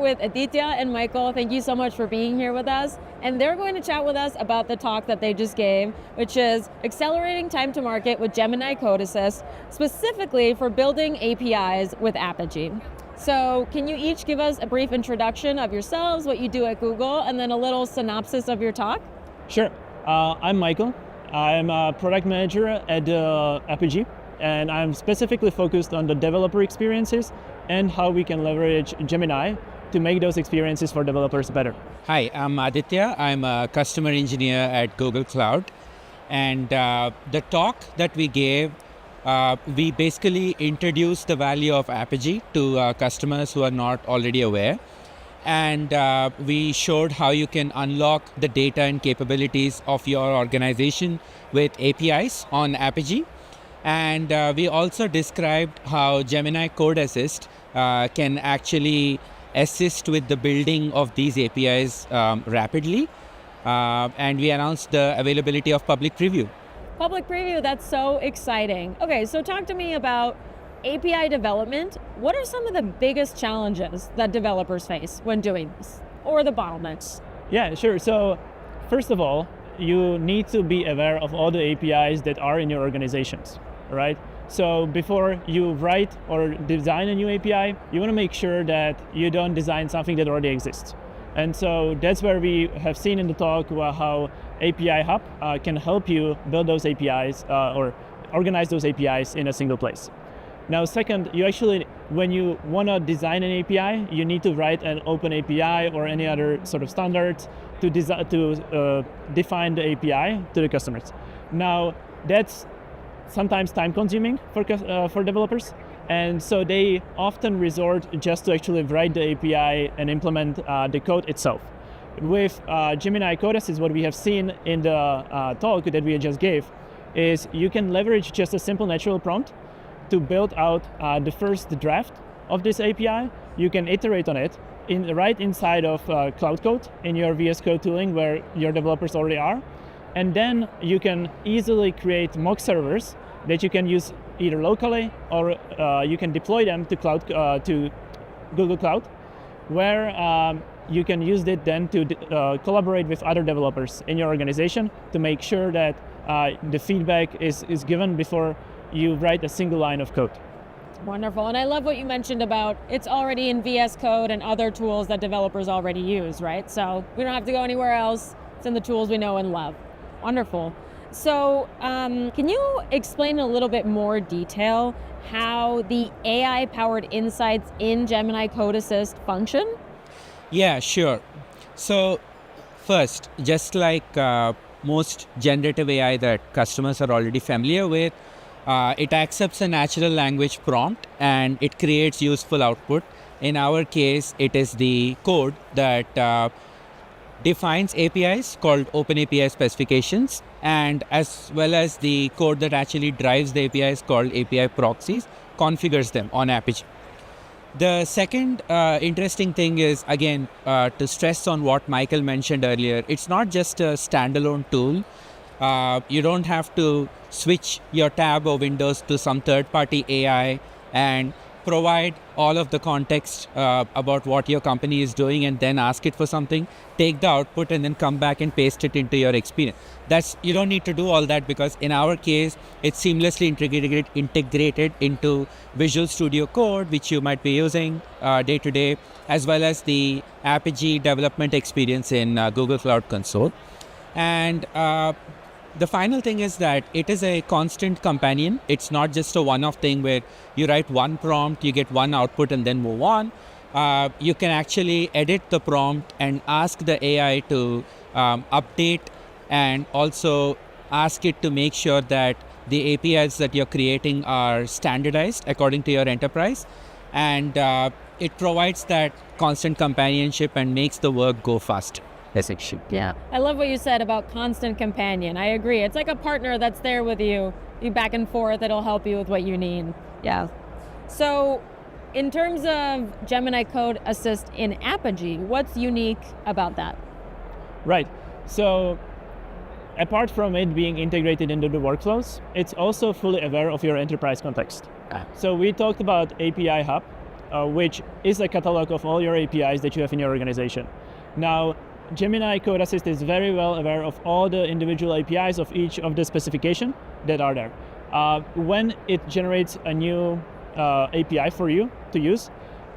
with Aditya and Michael. Thank you so much for being here with us. And they're going to chat with us about the talk that they just gave, which is accelerating time to market with Gemini Code Assist, specifically for building APIs with Apigee. So can you each give us a brief introduction of yourselves, what you do at Google, and then a little synopsis of your talk? Sure. I'm Michael. I'm a product manager at Apigee, and I'm specifically focused on the developer experiences and how we can leverage Gemini to make those experiences for developers better. Hi, I'm Aditya. I'm a customer engineer at Google Cloud. And the talk that we gave, we basically introduced the value of Apigee to customers who are not already aware. And we showed how you can unlock the data and capabilities of your organization with APIs on Apigee. And we also described how Gemini Code Assist can actually assist with the building of these APIs rapidly. And we announced the availability of public preview. Public preview, that's so exciting. Okay, so talk to me about API development. What are some of the biggest challenges that developers face when doing this, or the bottlenecks? Yeah, sure. So first of all, you need to be aware of all the APIs that are in your organizations, right? So before you write or design a new API, you want to make sure that you don't design something that already exists. And so that's where we have seen in the talk how API Hub can help you build those APIs or organize those APIs in a single place. Now, second, you actually, when you want to design an API, you need to write an open API or any other sort of standards to define the API to the customers. Now, that's sometimes time-consuming for developers, and so they often resort just to actually write the API and implement the code itself. With Gemini Code Assist, what we have seen in the talk that we just gave is you can leverage just a simple natural prompt to build out the first draft of this API. You can iterate on it right inside of Cloud Code in your VS Code tooling where your developers already are. And then you can easily create mock servers that you can use either locally or you can deploy them to Google Cloud, where you can use it then to collaborate with other developers in your organization to make sure that the feedback is given before you write a single line of code. Wonderful, and I love what you mentioned about it's already in VS Code and other tools that developers already use, right? So we don't have to go anywhere else. It's in the tools we know and love. Wonderful. So can you explain a little bit more detail how the AI-powered insights in Gemini Code Assist function? Yeah, sure. So first, just like most generative AI that customers are already familiar with, it accepts a natural language prompt and it creates useful output. In our case, it is the code that defines APIs called Open API specifications, and as well as the code that actually drives the APIs called API proxies, configures them on Apigee. The second interesting thing is, again, to stress on what Michael mentioned earlier, it's not just a standalone tool. You don't have to switch your tab or Windows to some third-party AI and provide all of the context about what your company is doing and then ask it for something, take the output and then come back and paste it into your experience. You don't need to do all that because in our case, it's seamlessly integrated into Visual Studio Code, which you might be using day to day, as well as the Apigee development experience in Google Cloud Console. And the final thing is that it is a constant companion. It's not just a one-off thing where you write one prompt, you get one output and then move on. You can actually edit the prompt and ask the AI to update and also ask it to make sure that the APIs that you're creating are standardized according to your enterprise. And it provides that constant companionship and makes the work go faster. Yeah, I love what you said about constant companion. I agree. It's like a partner that's there with you, back and forth, that'll help you with what you need. Yeah. So in terms of Gemini Code Assist in Apigee, what's unique about that? Right. So apart from it being integrated into the workflows, it's also fully aware of your enterprise context. So we talked about API Hub which is a catalog of all your APIs that you have in your organization. Now, Gemini Code Assist is very well aware of all the individual APIs of each of the specification that are there. When it generates a new API for you to use,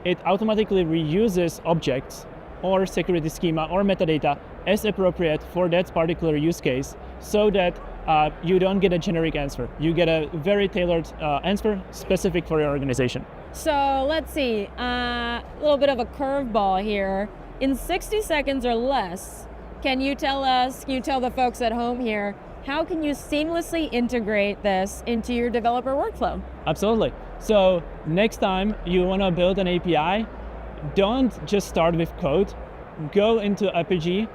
it automatically reuses objects or security schema or metadata as appropriate for that particular use case, so that you don't get a generic answer. You get a very tailored answer specific for your organization. So let's see, a little bit of a curveball here. In 60 seconds or less, can you tell the folks at home here, how can you seamlessly integrate this into your developer workflow? Absolutely. So next time you want to build an API, don't just start with code. Go into Apigee,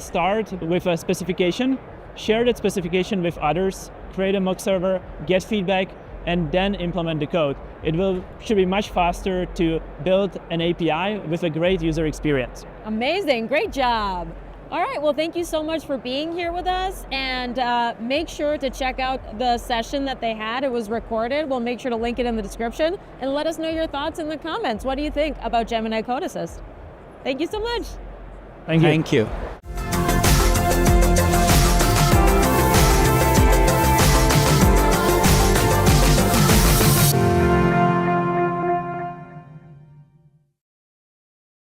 start with a specification, share that specification with others, create a mock server, get feedback, and then implement the code. Should be much faster to build an API with a great user experience. Amazing, great job. All right, well, thank you so much for being here with us, and make sure to check out the session that they had. It was recorded. We'll make sure to link it in the description, and let us know your thoughts in the comments. What do you think about Gemini Code Assist? Thank you so much. Thank you. Thank you.